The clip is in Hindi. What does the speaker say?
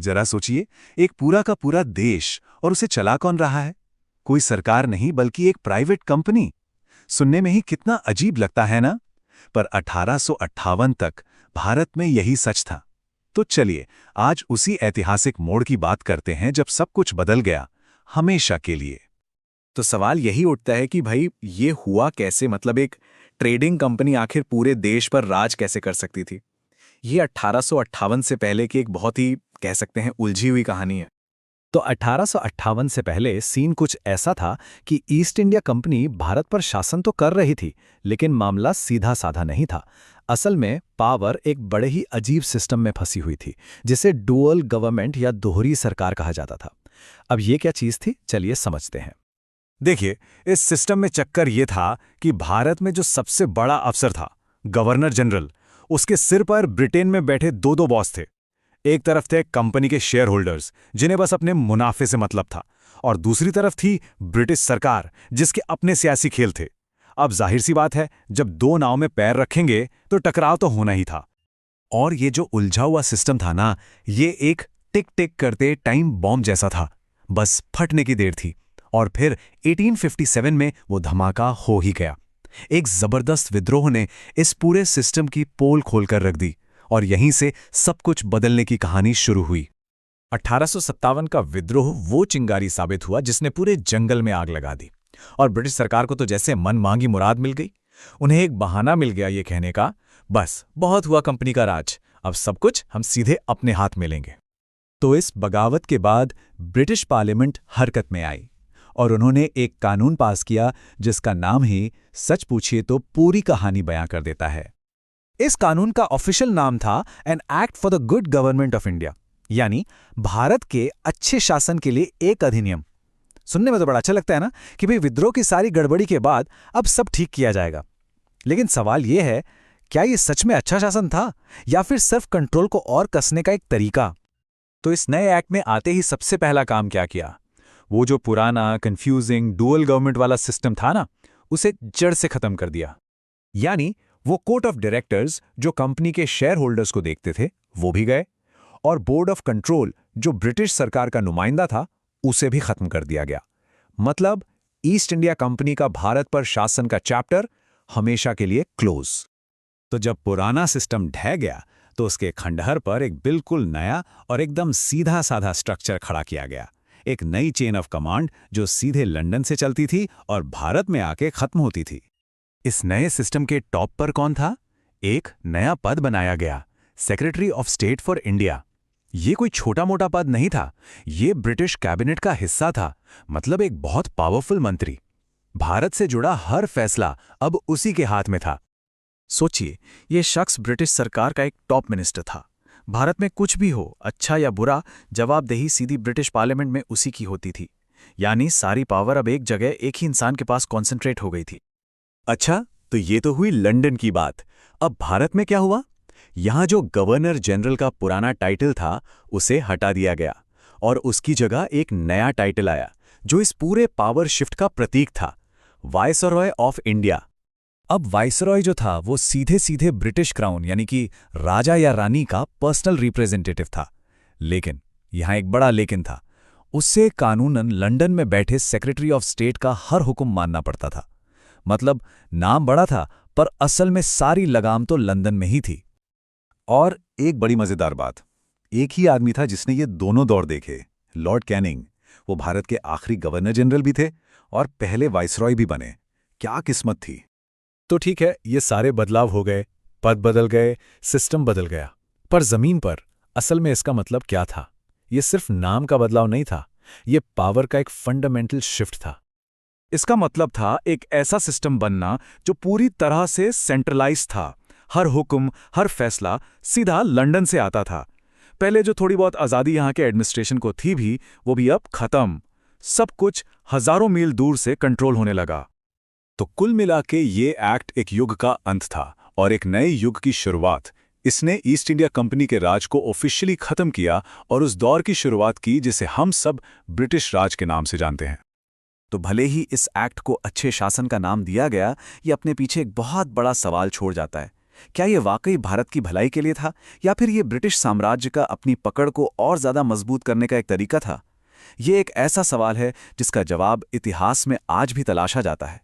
जरा सोचिए, एक पूरा का पूरा देश, और उसे चला कौन रहा है? कोई सरकार नहीं बल्कि एक प्राइवेट कंपनी। सुनने में ही कितना अजीब लगता है ना? पर 1858 तक भारत में यही सच था। तो चलिए आज उसी ऐतिहासिक मोड़ की बात करते हैं जब सब कुछ बदल गया, हमेशा के लिए। तो सवाल यही उठता है कि भाई ये हुआ कैसे, मतलब एक ट्रेडिंग कंपनी आखिर पूरे देश पर राज कैसे कर सकती थी। ये 1858 से पहले की एक बहुत ही कह सकते हैं उलझी हुई कहानी है। तो 1858 से पहले सीन कुछ ऐसा था कि ईस्ट इंडिया कंपनी भारत पर शासन तो कर रही थी, लेकिन मामला सीधा साधा नहीं था। असल में पावर एक बड़े ही अजीब सिस्टम में फंसी हुई थी, जिसे डुअल गवर्नमेंट या दोहरी सरकार कहा जाता था। अब ये क्या चीज थी, चलिए समझते हैं। देखिए, इस सिस्टम में चक्कर ये था कि भारत में जो सबसे बड़ा अफसर था, गवर्नर जनरल, उसके सिर पर ब्रिटेन में बैठे दो दो बॉस थे। एक तरफ थे कंपनी के शेयर होल्डर्स, जिन्हें बस अपने मुनाफे से मतलब था, और दूसरी तरफ थी ब्रिटिश सरकार, जिसके अपने सियासी खेल थे। अब जाहिर सी बात है, जब दो नाव में पैर रखेंगे तो टकराव तो होना ही था। और ये जो उलझा हुआ सिस्टम था ना, ये एक टिक टिक करते टाइम बॉम्ब जैसा था। बस फटने की देर थी, और फिर 1857 में वो धमाका हो ही गया। एक जबरदस्त विद्रोह ने इस पूरे सिस्टम की पोल खोलकर रख दी, और यहीं से सब कुछ बदलने की कहानी शुरू हुई। 1857 का विद्रोह वो चिंगारी साबित हुआ जिसने पूरे जंगल में आग लगा दी, और ब्रिटिश सरकार को तो जैसे मन मांगी मुराद मिल गई। उन्हें एक बहाना मिल गया ये कहने का, बस बहुत हुआ कंपनी का राज, अब सब कुछ हम सीधे अपने हाथ में लेंगे। तो इस बगावत के बाद ब्रिटिश पार्लियामेंट हरकत में आई, और उन्होंने एक कानून पास किया जिसका नाम ही सच पूछिए तो पूरी कहानी बयां कर देता है। इस कानून का ऑफिशियल नाम था an act for the good government of India, यानी भारत के अच्छे शासन के लिए एक अधिनियम। सुनने में तो बड़ा अच्छा लगता है ना कि भाई विद्रोह की सारी गड़बड़ी के बाद अब सब ठीक किया जाएगा। लेकिन सवाल यह है, क्या यह सच में अच्छा शासन था या फिर सिर्फ कंट्रोल को और कसने का एक तरीका? तो इस नए एक्ट में आते ही सबसे पहला काम क्या किया, वो जो पुराना कंफ्यूजिंग डुअल गवर्नमेंट वाला सिस्टम था ना, उसे जड़ से खत्म कर दिया। यानी वो कोर्ट ऑफ डायरेक्टर्स जो कंपनी के शेयर होल्डर्स को देखते थे वो भी गए, और बोर्ड ऑफ कंट्रोल जो ब्रिटिश सरकार का नुमाइंदा था उसे भी खत्म कर दिया गया। मतलब ईस्ट इंडिया कंपनी का भारत पर शासन का चैप्टर हमेशा के लिए क्लोज। तो जब पुराना सिस्टम ढह गया तो उसके खंडहर पर एक बिल्कुल नया और एकदम सीधा साधा स्ट्रक्चर खड़ा किया गया। एक नई चेन ऑफ कमांड जो सीधे लंदन से चलती थी और भारत में आके खत्म होती थी। इस नए सिस्टम के टॉप पर कौन था? एक नया पद बनाया गया, secretary of state for India. ये कोई छोटा मोटा पद नहीं था, ये ब्रिटिश कैबिनेट का हिस्सा था, मतलब एक बहुत पावरफुल मंत्री। भारत से जुड़ा हर फैसला अब उसी के हाथ में था। सोचिए, ये शख्स ब्रिटिश सरकार का एक टॉप मिनिस्टर था। भारत में कुछ भी हो, अच्छा या बुरा, जवाबदेही सीधी ब्रिटिश पार्लियामेंट में उसी की होती थी। यानी सारी पावर अब एक जगह एक ही इंसान के पास कॉन्सेंट्रेट हो गई थी। अच्छा, तो ये तो हुई लंदन की बात। अब भारत में क्या हुआ? यहां जो गवर्नर जनरल का पुराना टाइटल था उसे हटा दिया गया, और उसकी जगह एक नया टाइटल आया जो इस पूरे पावर शिफ्ट का प्रतीक था, वायसरॉय ऑफ इंडिया। अब वाइसरॉय जो था वो सीधे सीधे ब्रिटिश क्राउन यानी कि राजा या रानी का पर्सनल रिप्रेजेंटेटिव था। लेकिन यहां एक बड़ा लेकिन था, उससे कानूनन लंदन में बैठे सेक्रेटरी ऑफ स्टेट का हर हुक्म मानना पड़ता था। मतलब नाम बड़ा था पर असल में सारी लगाम तो लंदन में ही थी। और एक बड़ी मजेदार बात, एक ही आदमी था जिसने ये दोनों दौर देखे, लॉर्ड कैनिंग। वो भारत के आखिरी गवर्नर जनरल भी थे और पहले वाइसरॉय भी बने। क्या किस्मत थी। तो ठीक है, ये सारे बदलाव हो गए, पद बदल गए, सिस्टम बदल गया, पर जमीन पर असल में इसका मतलब क्या था? ये सिर्फ नाम का बदलाव नहीं था, ये पावर का एक फंडामेंटल शिफ्ट था। इसका मतलब था एक ऐसा सिस्टम बनना जो पूरी तरह से सेंट्रलाइज था। हर हुक्म, हर फैसला सीधा लंदन से आता था। पहले जो थोड़ी बहुत आज़ादी यहाँ के एडमिनिस्ट्रेशन को थी भी, वो भी अब खत्म। सब कुछ हजारों मील दूर से कंट्रोल होने लगा। तो कुल मिला के ये एक्ट एक युग का अंत था और एक नए युग की शुरुआत। इसने ईस्ट इंडिया कंपनी के राज को ऑफिशियली खत्म किया और उस दौर की शुरुआत की जिसे हम सब ब्रिटिश राज के नाम से जानते हैं। तो भले ही इस एक्ट को अच्छे शासन का नाम दिया गया, ये अपने पीछे एक बहुत बड़ा सवाल छोड़ जाता है क्या ये वाकई भारत की भलाई के लिए था, या फिर ये ब्रिटिश साम्राज्य का अपनी पकड़ को और ज़्यादा मजबूत करने का एक तरीका था? ये एक ऐसा सवाल है जिसका जवाब इतिहास में आज भी तलाशा जाता है।